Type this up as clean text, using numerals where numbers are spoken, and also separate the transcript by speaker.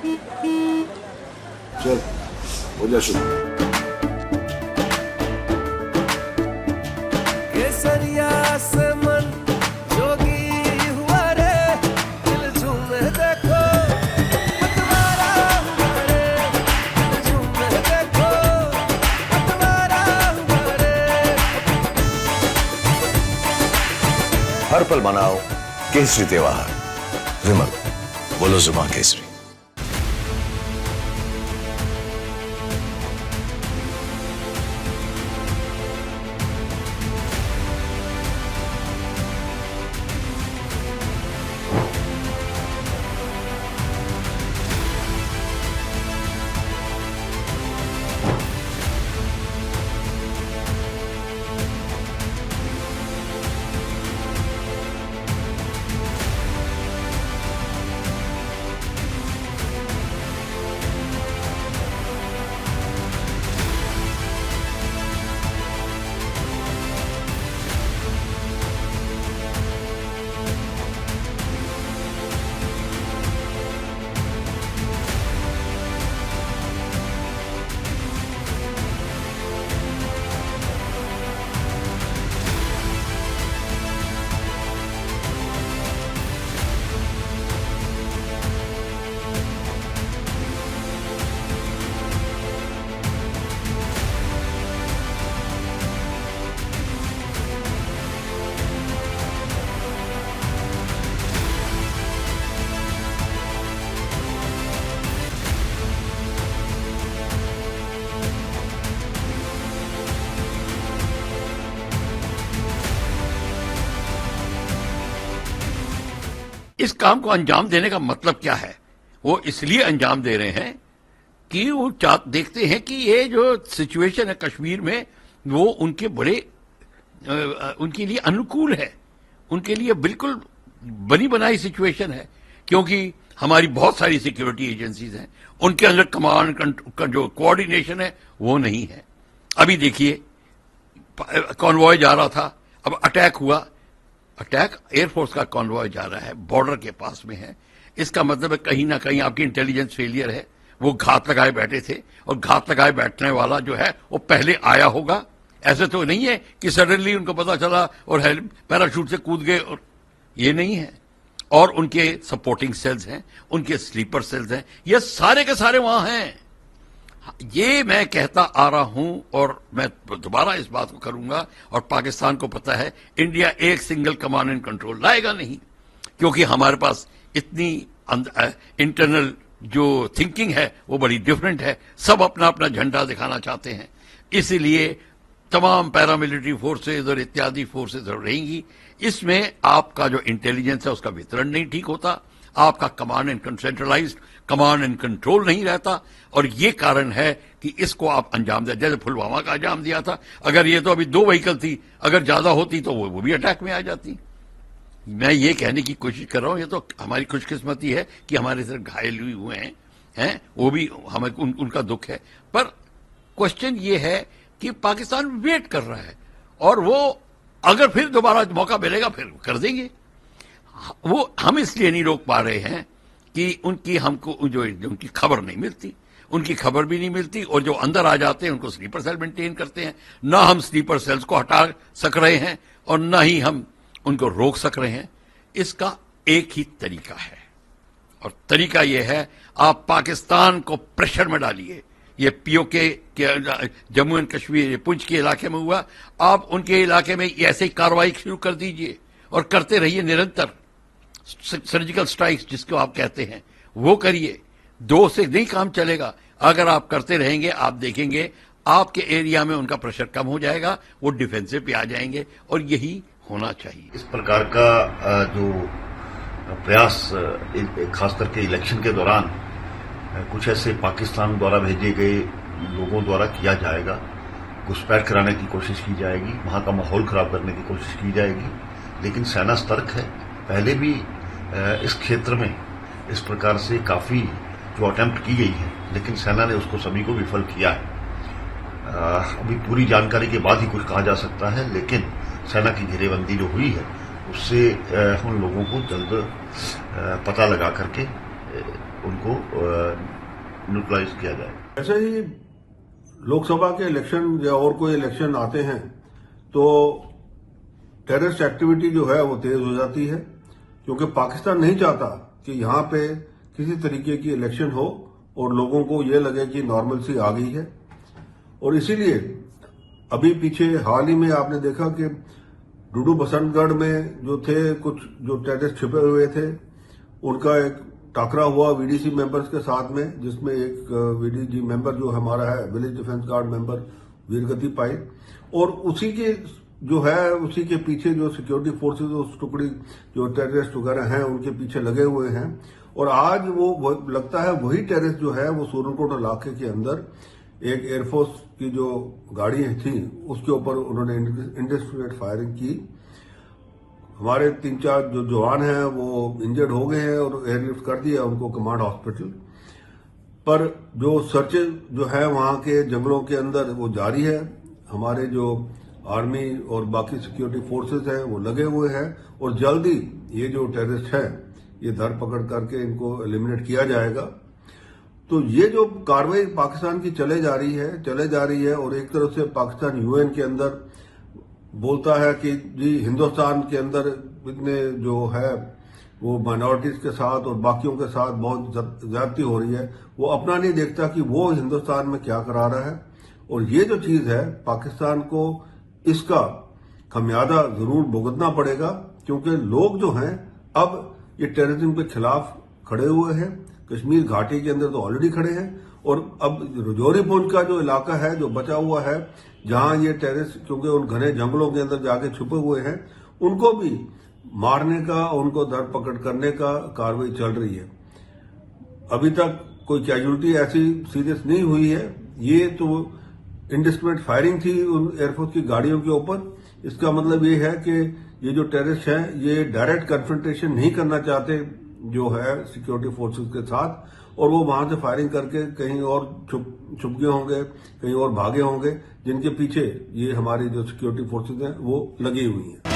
Speaker 1: चल हो जा शुरू।
Speaker 2: केसरिया से मन जोगी हुआ रे, दिल झूमे देखो मतवारा हुआ रे, दिल झूमे देखो मतवारा हुआ रे।
Speaker 3: हर पल मनाओ केसरी त्योहार। विमल, बोलो जुबान केसरी।
Speaker 4: इस काम को अंजाम देने का मतलब क्या है? वो इसलिए अंजाम दे रहे हैं कि वो देखते हैं कि ये जो सिचुएशन है कश्मीर में वो उनके बड़े उनके लिए अनुकूल है, उनके लिए बिल्कुल बनी बनाई सिचुएशन है, क्योंकि हमारी बहुत सारी सिक्योरिटी एजेंसीज हैं, उनके अंदर कमांड का जो कोऑर्डिनेशन है वो नहीं है। अभी देखिए कॉन्वॉय जा रहा था, अब अटैक हुआ, अटैक एयरफोर्स का कॉन्वॉय जा रहा है, बॉर्डर के पास में है, इसका मतलब है कहीं ना कहीं आपकी इंटेलिजेंस फेलियर है। वो घात लगाए बैठे थे और घात लगाए बैठने वाला जो है वो पहले आया होगा। ऐसे तो नहीं है कि सडनली उनको पता चला और पैराशूट से कूद गए, और ये नहीं है। और उनके सपोर्टिंग सेल्स हैं, उनके स्लीपर सेल्स हैं, ये सारे के सारे वहां हैं। ये मैं कहता आ रहा हूं और मैं दोबारा इस बात को करूंगा, और पाकिस्तान को पता है इंडिया एक सिंगल कमांड एंड कंट्रोल लाएगा नहीं, क्योंकि हमारे पास इतनी इंटरनल जो थिंकिंग है वो बड़ी डिफरेंट है। सब अपना अपना झंडा दिखाना चाहते हैं, इसलिए तमाम पैरामिलिट्री फोर्सेज और इत्यादि फोर्सेज रहेंगी। इसमें आपका जो इंटेलिजेंस है उसका वितरण नहीं ठीक होता, आपका command and centralised command and control नहीं रहता, और ये कारण है कि इसको आप अंजाम दे। जैसे पुलवामा का अंजाम दिया था, अगर ये तो अभी 2 व्हीकल थी, अगर ज्यादा होती तो वो भी अटैक में आ जाती। मैं ये कहने की कोशिश कर रहा हूं, ये तो हमारी खुशकिस्मती है कि हमारे सिर्फ घायल हुए हैं, वो भी हमें उनका दुख है। पर क्वेश्चन ये है कि पाकिस्तान वेट कर रहा है, और वो अगर फिर दोबारा मौका मिलेगा फिर कर देंगे। वो हम इसलिए नहीं रोक पा रहे हैं कि उनकी हमको जो उनकी खबर नहीं मिलती, उनकी खबर भी नहीं मिलती, और जो अंदर आ जाते हैं उनको स्लीपर सेल मेंटेन करते हैं। ना हम स्लीपर सेल्स को हटा सक रहे हैं और ना ही हम उनको रोक सक रहे हैं। इसका एक ही तरीका है, और तरीका यह है आप पाकिस्तान को प्रेशर में डालिए। ये पीओके के जम्मू एंड कश्मीर पुंछ के इलाके में हुआ, आप उनके इलाके में ऐसे ही कार्रवाई शुरू कर दीजिए और करते रहिए निरंतर। सर्जिकल स्ट्राइक्स जिसको आप कहते हैं वो करिए, 2 से नहीं काम चलेगा। अगर आप करते रहेंगे आप देखेंगे आपके एरिया में उनका प्रेशर कम हो जाएगा, वो डिफेंसिव पे आ जाएंगे, और यही होना चाहिए।
Speaker 5: इस प्रकार का जो प्रयास खास करके इलेक्शन के दौरान कुछ ऐसे पाकिस्तान द्वारा भेजे गए लोगों द्वारा किया जाएगा, घुसपैठ कराने की कोशिश की जाएगी, वहां का माहौल खराब करने की कोशिश की जाएगी। लेकिन सेना सतर्क है, पहले भी इस क्षेत्र में इस प्रकार से काफी जो अटेम्प्ट की गई है, लेकिन सेना ने उसको सभी को विफल किया है। अभी पूरी जानकारी के बाद ही कुछ कहा जा सकता है, लेकिन सेना की घेरेबंदी जो हुई है उससे उन लोगों को जल्द पता लगा करके उनको न्यूट्रलाइज किया जाए।
Speaker 6: ऐसे ही लोकसभा के इलेक्शन या और कोई इलेक्शन आते हैं तो टेररिस्ट एक्टिविटी जो है वो तेज हो जाती है, क्योंकि पाकिस्तान नहीं चाहता कि यहां पे किसी तरीके की इलेक्शन हो और लोगों को ये लगे कि नॉर्मलसी आ गई है। और इसीलिए अभी पीछे हाल ही में आपने देखा कि डूडू बसंतगढ़ में जो थे कुछ जो टेररिस्ट छिपे हुए थे, उनका एक टाकरा हुआ वीडीसी मेंबर्स के साथ में, जिसमें एक वीडीजी मेंबर जो हमारा है विलेज डिफेंस गार्ड मेंबर वीरगति पाई, और उसी के जो है उसी के पीछे जो सिक्योरिटी फोर्सेज उस टुकड़ी जो टेररिस्ट वगैरह हैं उनके पीछे लगे हुए हैं। और आज वो लगता है वही टेररिस्ट जो है वो सूरनकोट इलाके के अंदर एक एयरफोर्स की जो गाड़ियां थी उसके ऊपर उन्होंने इंडिस्क्रिमिनेट फायरिंग की। हमारे 3-4 जो जवान हैं वो इंजर्ड हो गए हैं और एयरलिफ्ट कर दिया उनको कमांड हॉस्पिटल। पर जो सर्चेज जो है वहां के जंगलों के अंदर वो जारी है। हमारे जो आर्मी और बाकी सिक्योरिटी फोर्सेज हैं वो लगे हुए हैं और जल्दी ये जो टेररिस्ट है ये धर पकड़ करके इनको एलिमिनेट किया जाएगा। तो ये जो कार्रवाई पाकिस्तान की चले जा रही है और एक तरफ से पाकिस्तान यूएन के अंदर बोलता है कि जी हिंदुस्तान के अंदर इतने जो है वो माइनॉरिटीज के साथ और बाकियों के साथ बहुत ज्यादती हो रही है, वो अपना नहीं देखता कि वो हिंदुस्तान में क्या करा रहा है। और ये जो चीज है पाकिस्तान को इसका खमियाजा जरूर भुगतना पड़ेगा, क्योंकि लोग जो हैं अब ये टेररिज्म के खिलाफ खड़े हुए हैं। कश्मीर घाटी के अंदर तो ऑलरेडी खड़े हैं और अब रजौरी पुंछ का जो इलाका है जो बचा हुआ है जहां ये टेररिस्ट क्योंकि उन घने जंगलों के अंदर जाके छुपे हुए हैं, उनको भी मारने का, उनको धर पकड़ करने का कार्रवाई चल रही है। अभी तक कोई कैजुअलिटी ऐसी सीरियस नहीं हुई है। ये तो इंडिस्क्रिमिनेट फायरिंग थी उन एयरफोर्स की गाड़ियों के ऊपर। इसका मतलब ये है कि ये जो टेररिस्ट हैं ये डायरेक्ट कन्फ्रंटेशन नहीं करना चाहते जो है सिक्योरिटी फोर्सेस के साथ, और वो वहां से फायरिंग करके कहीं और छुप गए होंगे, कहीं और भागे होंगे, जिनके पीछे ये हमारी जो सिक्योरिटी फोर्सेस हैं वो लगी हुई हैं।